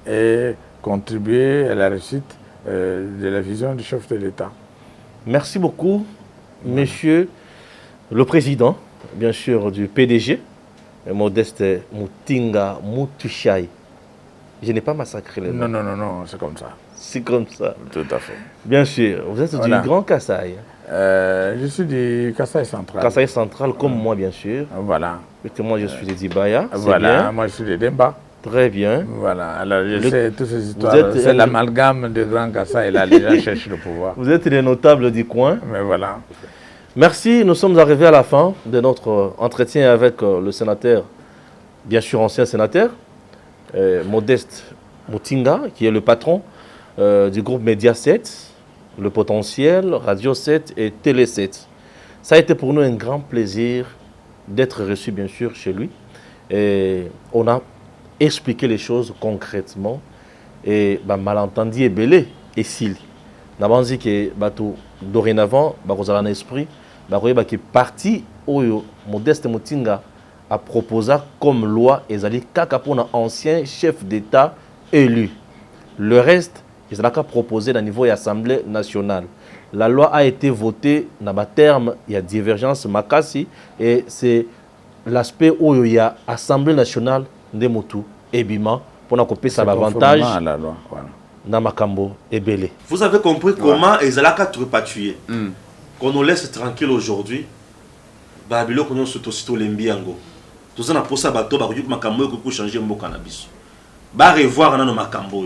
et contribuer à la réussite de la vision du chef de l'État. Merci beaucoup, monsieur le président, bien sûr, du PDG, Modeste Mutinga Mutushai. Je n'ai pas massacré les noms. Non, c'est comme ça. C'est comme ça. Tout à fait. Bien sûr, vous êtes du Grand Kasaï. Je suis du Kasaï central. Kasaï central, comme moi, bien sûr. Voilà. Parce que moi, je suis de Dibaya. Voilà, bien. moi, je suis de Demba. Très bien. Voilà, alors je sais toutes ces histoires. C'est l'amalgame de Grand Kasaï, là, les gens cherchent le pouvoir. Vous êtes les notables du coin. Mais voilà. Merci, nous sommes arrivés à la fin de notre entretien avec le sénateur, bien sûr ancien sénateur, Modeste Mutinga, qui est le patron du groupe Média 7, Le Potentiel, Radio 7 et Télé 7. Ça a été pour nous un grand plaisir d'être reçu, bien sûr, chez lui. Et on a expliqué les choses concrètement. Et malentendu est belé et s'il. Nous avons dit que dorénavant, vous avez un esprit, qui est parti où Modeste Mutinga a proposé comme loi et zali kaka pour un ancien chef d'État élu. Le reste, ils ont proposé au niveau de l'Assemblée nationale. La loi a été votée dans le terme, il y a divergence makasi et c'est l'aspect où il y a Assemblée nationale de Motu et Bima pour nous couper ça avantage dans Makambo et Belé. Vous avez compris comment ils ont être patrouillés. Qu'on nous laisse tranquille aujourd'hui. Babilo qu'on se tosito lembiango. Tout ça n'a pas ça bateau Makambo pour changer mon cannabis. Bah revoir dans Makambo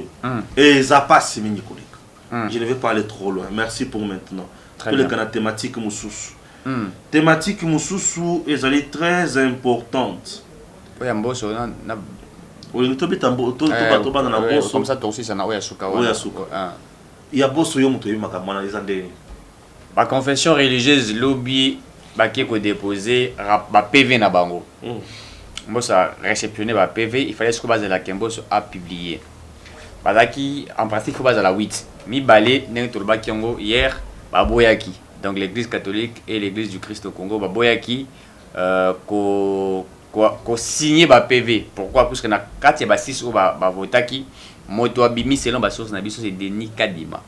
et ça passe mini collègue. Je ne vais pas aller trop loin. Merci pour maintenant. Très bien. Les thématiques Moussous. Thématique Moussous est très importante. Oui, en boss, oui, comme ça, toi aussi, ça n'a pas il y a boss la confession religieuse, lobby, qui est déposé, PV na bango. Moi, ça réceptionné par PV, il fallait que la Kembo a publié. En pratique, il faut base à la 8. Mi balé, n'entolba Kiongo hier, Baboyaki. Donc l'église catholique et l'église du Christ au Congo, Baboyaki, ko signé ba PV. Pourquoi? Parce que na 4 ya 6 ou ba votaki, moto abimi selon ba source na biso c'est Denis Kadima.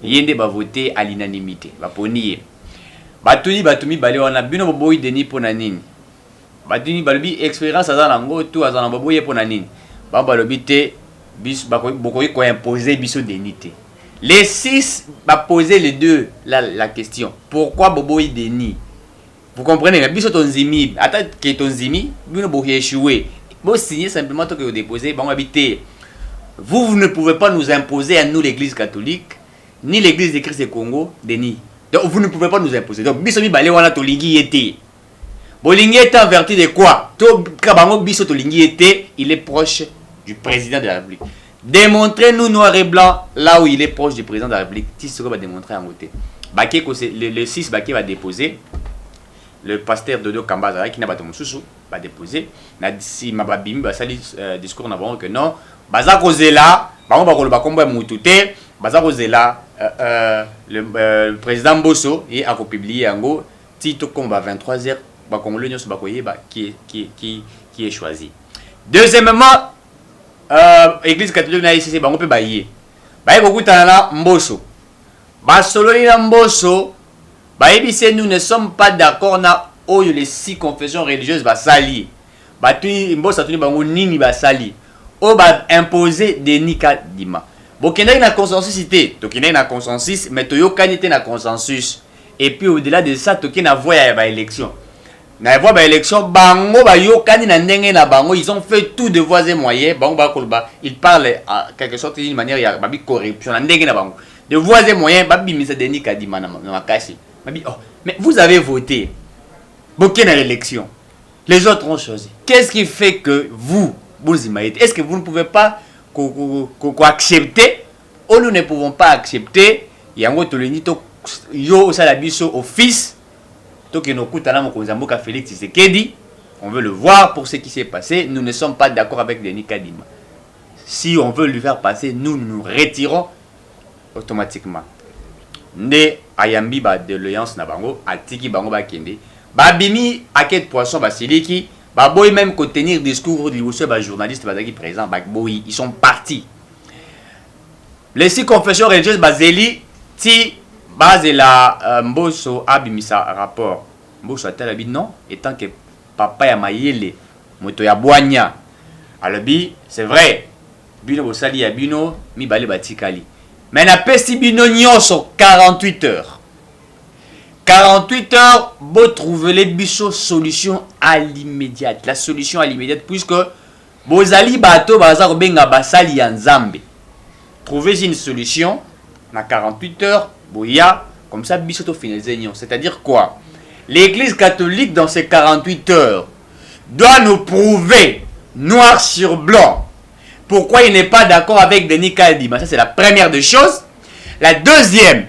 Yende ba voter à l'unanimité, ba ponier. Batumi balé on a bino boy Denis pona nini. Batuni balobi expérience azana ngo tout azana boye pona nini. Ba balobi te bis ba ko imposer biso Denis te. Les 6 va poser les deux la question. Pourquoi Boboy Denis? Vous comprenez? Mais biso ton zimi, attends que ton zimi, bino bo échouer. Bo signer simplement que vous déposer, bon habiter. vous ne pouvez pas nous imposer à nous, l'Église catholique, ni l'Église de Christ du Congo, Denis. Donc, vous ne pouvez pas nous imposer. Donc, biso mi balé wana tolingi été. Bolingi était en vertu de quoi? To kabango biso tolingi été, il est proche du président de la République. Démontrez-nous noir et blanc là où il est proche du président de la République. Si ce qu'on va démontrer en côté. Le 6 Baké va déposer. Le pasteur Dodo Kambaza qui n'a pas de moussou va déposer. Si ma babim va salir discours n'avons que non. Baza Kozela, bango bakolo bakomba mutute. Baza Kozela, le président Bosso et a publié en gros Tito Komba 23h. Bakongolo l'union sur Bakoye qui est choisi. Deuxièmement, Église catholique na ici bango pe baye. Baye kokutana na Mbosso. Basololi na Mbosso. Nous ne sommes pas d'accord na oyo les 6 confessions religieuses basali. Batui Mbosso tuni bango nini basali. O ba imposer des nika dima. Bokenda na consensus ité, tokenda na consensus mais toyokani te na consensus. Et puis au-delà de ça tokena voya ba élection. Na voya ba élection bango ba yokani na ndenge na bango, ils ont fait tout de voies et moyens. Bango ba kolba, ils parlent à quelque sorte d'une manière ya ba bi corruption na ndenge na bango. De voies et moyens ba bi misa de nika dima na makasi. Oh, mais vous avez voté. Bokeh dans l'élection. Les autres ont choisi. Qu'est-ce qui fait que vous imaginez? Est-ce que vous ne pouvez pas accepter? Ou nous ne pouvons pas accepter? Yango Tolini yo salabiso office. Tokeno kutana mokonzamboka Félix Tshisekedi. On veut le voir pour ce qui s'est passé. Nous ne sommes pas d'accord avec Denis Kadima. Si on veut lui faire passer, nous nous retirons automatiquement. Ne ayambi ba de l'alliance na bango atiki bango ba kende ba bimi aket poisson ba siliki ba boy même ko tenir discours de liboso ba journaliste ba zaki présent ba boy ils sont partis. Les 6 confessions religieuses ba zeli ti base la Mbosso abimisa rapport Mbosso atalabi non étant que papa ya mayele moto ya boanya alobi c'est vrai bino bosali ya bino mi bale batikali. Mais na pesi bino nyonso 48 heures. 48 heures, vous trouvez les biso solution à l'immédiate. La solution à l'immédiate, puisque bozali bato baza benga basali ya nzambe. Trouvez une solution na 48 heures, boya comme ça biso to finaliser nyon. C'est-à-dire quoi? L'Église catholique dans ces 48 heures doit nous prouver noir sur blanc pourquoi il n'est pas d'accord avec Denis Kadima. Ça, c'est la première des choses. La deuxième,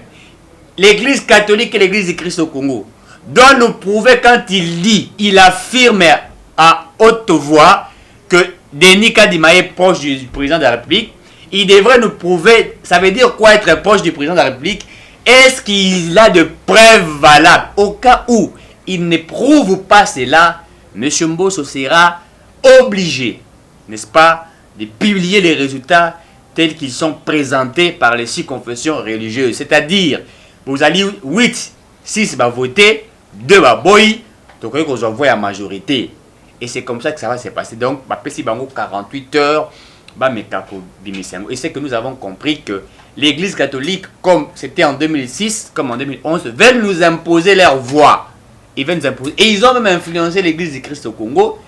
l'Église catholique et l'Église de Christ au Congo doit nous prouver quand il dit, il affirme à haute voix que Denis Kadima est proche du président de la République. Il devrait nous prouver, ça veut dire quoi être proche du président de la République? Est-ce qu'il a de preuves valables? Au cas où il ne prouve pas cela, M. Mbosso sera obligé, n'est-ce pas, de publier les résultats tels qu'ils sont présentés par les 6 confessions religieuses. C'est-à-dire, vous allez 8, 6 va voter, 2 va boy, donc vous envoie la majorité. Et c'est comme ça que ça va se passer. Donc, si bango 48 heures, et c'est que nous avons compris que l'Église catholique, comme c'était en 2006, comme en 2011, veulent nous imposer leur voix. Ils veulent nous imposer. Et ils ont même influencé l'Église du Christ au Congo.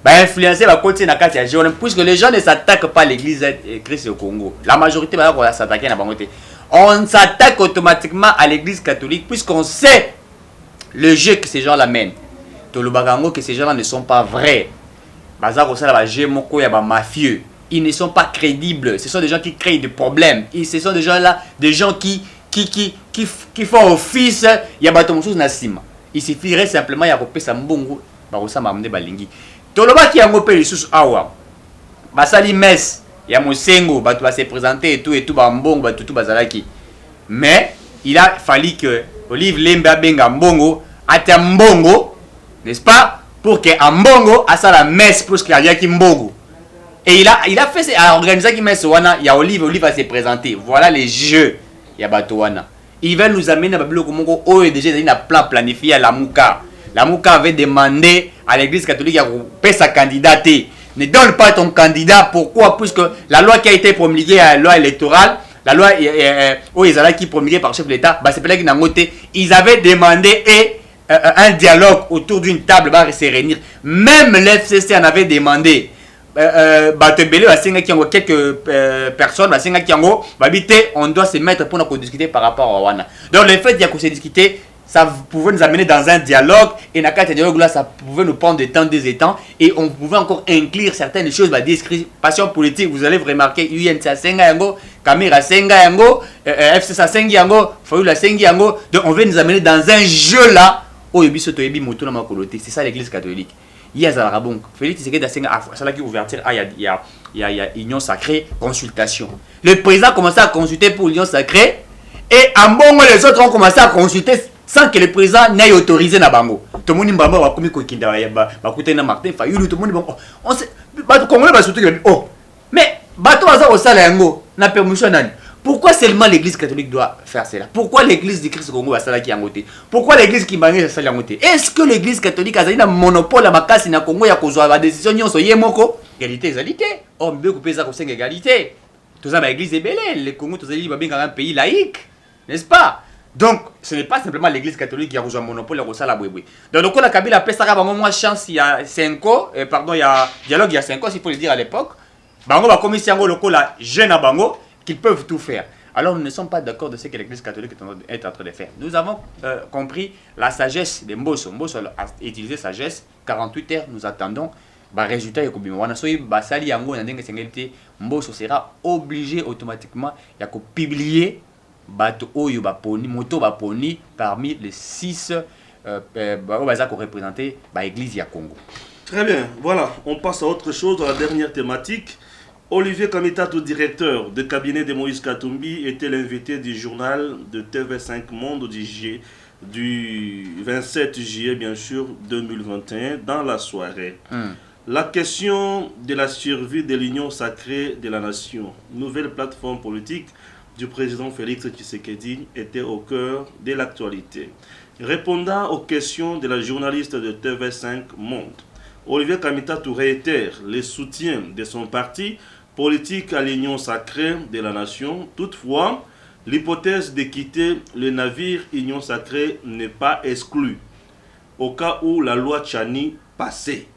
Influencer la côté na kati ya jeune, puisque les gens ne s'attaquent pas à l'église Christ au Congo. La majorité va s'attaquer à la on s'attaque automatiquement à l'église catholique puisqu'on sait le jeu que ces gens-là mènent. Tolobagango que ces gens-là ne sont pas vrais. Bazar aussi la jemoko ya ba mafieux. Ils ne sont pas crédibles. Ce sont des gens qui créent des problèmes. Et ce sont des gens-là, des gens qui font office ya batomoussous nasima. Il suffirait simplement ya kopesa mbongo ba osama mde balingi. Tolobaki yango pe lisusu awa basali messe ya mosengo bato ba se présenter et tout ba mbongo bato tout bazalaki, mais il a fallu que Olive Lemba benga mbongo ata mbongo, n'est-ce pas, pour que mbongo asa la messe pour que yaki mbongo, et il a fait organiser qui messe wana ya Olive va se présenter. Voilà les jeux ya bato wana. Ils veulent nous amener à Babylone Mongo oh et déjà il a plan planifié à la Mouka. La Mouka avait demandé à l'église catholique de payer sa candidature. Ne donne pas ton candidat. Pourquoi? Puisque la loi qui a été promulguée, la loi électorale, la loi qui est promulguée par le chef de l'État, ils avaient demandé un dialogue autour d'une table va se réunir. Même l'FCC en avait demandé. quelques personnes, on doit se mettre pour discuter par rapport à Wana. Donc le fait de se discuter, ça pouvait nous amener dans un dialogue, et dans ce dialogue là, ça pouvait nous prendre des temps, et on pouvait encore inclure certaines choses, passion politique. Vous allez remarquer, UNC Senga Yango, Kamira Senga Yango, FC Senga Yango, Fayoula Senga Yango. Donc on veut nous amener dans un jeu là, c'est ça l'église catholique. Il y a Zarabon, Félix Tshisekedi Senga, c'est là qui ouverture, il y a union sacrée, consultation. Le président commençait à consulter pour l'union sacrée, et en bon les autres ont commencé à consulter sans que le président n'ait autorisé na bango. Tout le monde va comme Kokinda, va coûter na Martin Fayulu, tout le monde on sait, Congolais va surtout oh, mais bateau hasard au salaire na permission nani. Pourquoi seulement l'église catholique doit faire cela? Pourquoi l'église du Christ Congo va faire qui angoté? Pourquoi l'église qui m'a ça angoté? Est-ce que l'église catholique a un monopole à makasi na Congo ya kozwa ba décision nyonso yemoko? Égalité. Oh, mbé couper ça comme égalité. Tout ça, l'église est belle. Le Congo, tout ça, il va bien un pays laïque, n'est-ce pas? Donc, ce n'est pas simplement l'église catholique qui a rejoint le monopole de la Bouéboué. Donc, le coup, la Kabila a fait ça, moins chance, il y a 5 ans, pardon, il y a dialogue il y a 5 ans, s'il faut le dire à l'époque. Bango va commissionner le coup, la jeune à Bango, qu'ils peuvent tout faire. Alors, nous ne sommes pas d'accord de ce que l'église catholique est en train de faire. Nous avons compris la sagesse de Mbosso. Mbosso a utilisé sagesse, 48 heures, nous attendons. Résultat, Mbosso sera obligé automatiquement de publier parmi les 6 qui représentent l'église du Congo. Très bien, voilà, on passe à autre chose, à la dernière thématique. Olivier Kamitatou, directeur de cabinet de Moïse Katumbi, était l'invité du journal de TV5 Monde du 27 juillet, bien sûr, 2021, dans la soirée. La question de la survie de l'Union sacrée de la nation, nouvelle plateforme politique du président Félix Tshisekedi, était au cœur de l'actualité. Répondant aux questions de la journaliste de TV5 Monde, Olivier Kamitatou réitère le soutien de son parti politique à l'Union sacrée de la nation. Toutefois, l'hypothèse de quitter le navire Union sacrée n'est pas exclue, au cas où la loi Tchani passait.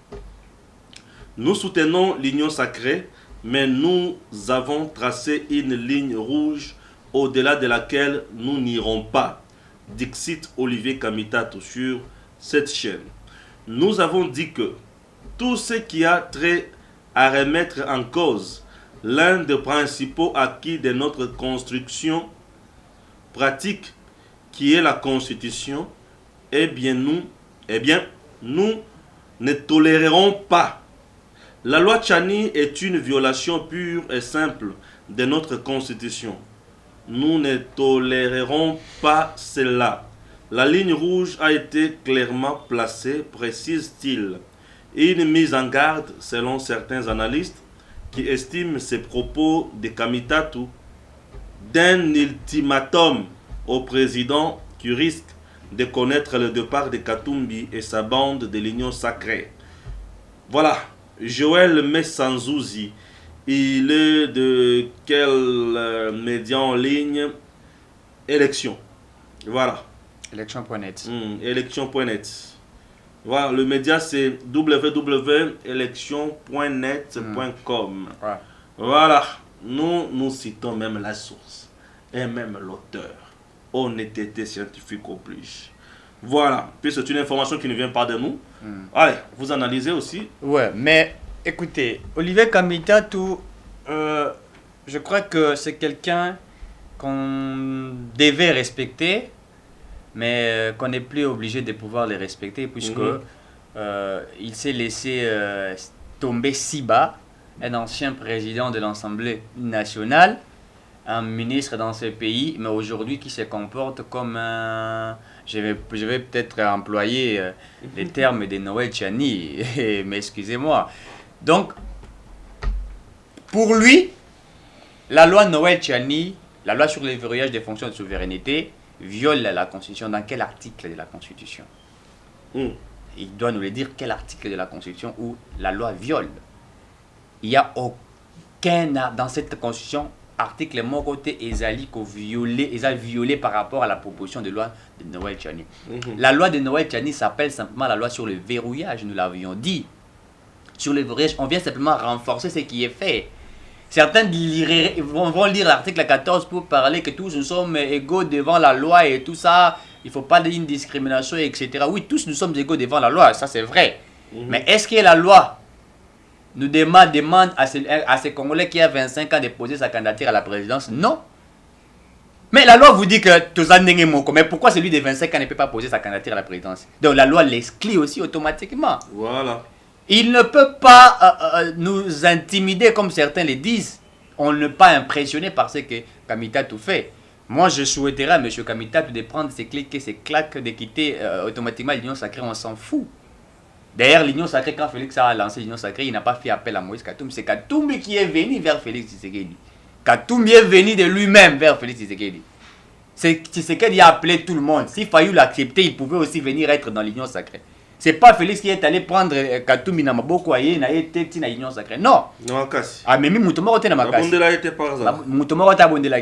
Nous soutenons l'Union sacrée, mais nous avons tracé une ligne rouge au-delà de laquelle nous n'irons pas, dixit Olivier Kamitatou sur cette chaîne. Nous avons dit que tout ce qui a trait à remettre en cause l'un des principaux acquis de notre construction pratique, qui est la Constitution, eh bien nous ne tolérerons pas. La loi Tchani est une violation pure et simple de notre Constitution. Nous ne tolérerons pas cela. La ligne rouge a été clairement placée, précise-t-il. Une mise en garde, selon certains analystes, qui estiment ces propos de Kamitatou d'un ultimatum au président qui risque de connaître le départ de Katumbi et sa bande de l'Union sacrée. Voilà. Joël Messanzouzi, il est de quel média en ligne? Élection. Voilà. Élection.net. Élection.net. Voilà, le média c'est www.election.net.com. Ouais. Voilà, nous citons même la source et même l'auteur. Honnêteté scientifique oblige. Voilà, puis c'est une information qui ne vient pas de nous. Allez, vous analysez aussi. Ouais, mais écoutez, Olivier Kamitatou, je crois que c'est quelqu'un qu'on devait respecter, mais qu'on n'est plus obligé de pouvoir les respecter, puisque il s'est laissé tomber si bas, un ancien président de l'Assemblée nationale, un ministre dans ce pays, mais aujourd'hui qui se comporte comme un... Je vais peut-être employer les termes de Noël Tchani, mais excusez-moi. Donc, pour lui, la loi Noël Tchani, la loi sur le verrouillage des fonctions de souveraineté, viole la Constitution. Dans quel article de la Constitution? Il doit nous le dire, quel article de la Constitution où la loi viole. Il n'y a aucun dans cette Constitution article mon côté ezali violé par rapport à la proposition de loi de Noël Tchani. La loi de Noël Tchani s'appelle simplement la loi sur le verrouillage, nous l'avions dit. sur le voyage, on vient simplement renforcer ce qui est fait. Certains vont lire l'article 14 pour parler que tous nous sommes égaux devant la loi et tout ça. Il ne faut pas d'une discrimination, etc. Oui, tous nous sommes égaux devant la loi, ça c'est vrai. Mais est-ce que la loi nous demande à ce Congolais qui a 25 ans de poser sa candidature à la présidence? Non. Mais la loi vous dit que tous en moko. Mais pourquoi celui de 25 ans ne peut pas poser sa candidature à la présidence? Donc la loi l'exclut aussi automatiquement. Voilà. Il ne peut pas nous intimider comme certains le disent. On ne peut pas impressionner par ce que Kamita tout fait. Moi, je souhaiterais à M. Kamita de prendre ses clics et ses claques, de quitter automatiquement l'Union Sacrée. On s'en fout. D'ailleurs, l'Union Sacrée, quand Félix a lancé l'Union Sacrée, il n'a pas fait appel à Moïse Katumbi. C'est Katumbi qui est venu vers Félix Tshisekedi. Katumbi est venu de lui-même vers Félix Tshisekedi. C'est Tshisekedi a appelé tout le monde. S'il fallait l'accepter, il pouvait aussi venir être dans l'Union Sacrée. C'est pas Félix qui est allé prendre Katumbi na maboko aye na été na Union Sacrée. Non. Non, kasi. Ah, mais Moutoumoro était na makasi. Abondela était par exemple. Moutoumoro était abondela.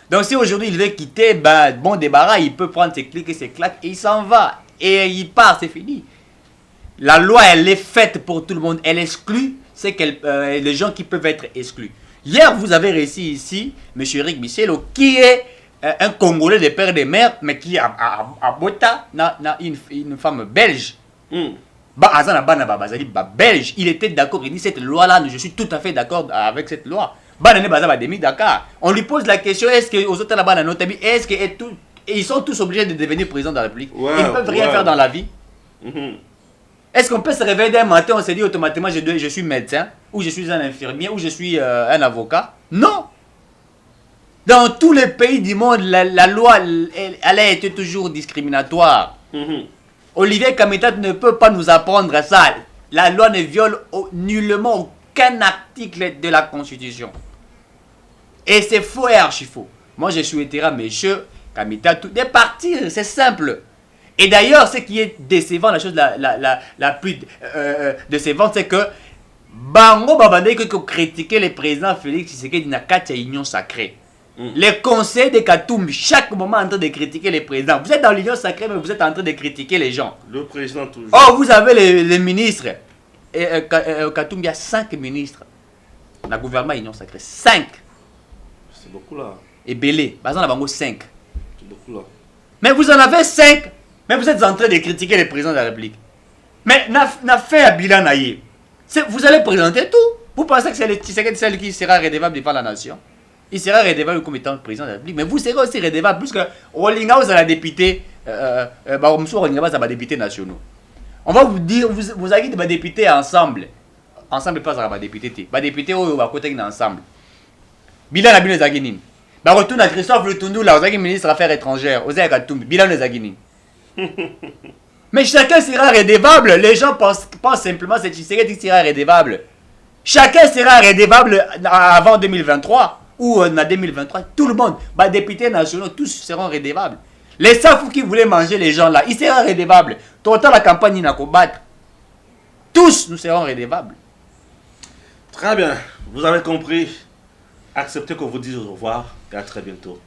Donc si aujourd'hui il veut quitter, ben, bon débarras, il peut prendre ses clics et ses claques et il s'en va. Et il part, c'est fini. La loi, elle est faite pour tout le monde. Elle exclut les gens qui peuvent être exclus. Hier, vous avez réussi ici, M. Eric Bichelo, qui est un Congolais de père et de mère, mais qui a Bota, une femme belge. Belge, il était d'accord, il dit cette loi-là, je suis tout à fait d'accord avec cette loi. On lui pose la question, est-ce que aux autres là-bas, est-ce que ils sont tous obligés de devenir président de la République? Ils ne peuvent rien faire dans la vie. Est-ce qu'on peut se réveiller d'un matin, on se dit automatiquement je suis médecin, ou je suis un infirmier, ou je suis un avocat? Non. Dans tous les pays du monde, la loi, elle a été toujours discriminatoire. Olivier Kamita ne peut pas nous apprendre ça. La loi ne viole nullement aucun article de la Constitution. Et c'est faux et archi faux. Moi, je souhaiterais à M. Kamita de partir, c'est simple. Et d'ailleurs, ce qui est décevant, la chose la plus décevante, c'est que Bango Babandé qui critiquait le président Félix Tshisekedi na Katia Union Sacrée. Les conseils de Katumbi, chaque moment en train de critiquer les présidents. Vous êtes dans l'Union Sacrée, mais vous êtes en train de critiquer les gens. Le président toujours. Oh, vous avez les ministres. Et Katumbi a 5 ministres. Dans le gouvernement Union Sacrée. 5. C'est beaucoup là. Et Belé, par exemple, Bango 5. C'est beaucoup là. Mais vous en avez 5. Mais vous êtes en train de critiquer les présidents de la République. Mais n'a fait un bilan naïe. Vous allez présenter tout. Vous pensez que c'est le Tshisekedi celle qui sera redevable devant la nation? Il sera redevable comme étant président de la République. Mais vous serez aussi redevable puisque Rolinga vous allez député, député nationaux. On va vous dire, vous avez des députés ensemble. Ensemble, pas à député. Député au côté ensemble. Bilan Abino Zaginin. Retourne à Christophe Lutundu, là, vous avez ministre des Affaires étrangères. Vous avez Katumbi. Bilan Zaginin. Mais chacun sera redevable. Les gens pensent simplement que Tshisekedi sera redevable. Chacun sera redevable avant 2023 ou en 2023. Tout le monde, députés nationaux, tous seront redevables. Les Safou qui voulaient manger les gens là, ils seront redevables. Tout la campagne n'a qu'à battre. Tous nous serons redevables. Très bien, vous avez compris. Acceptez qu'on vous dise au revoir et à très bientôt.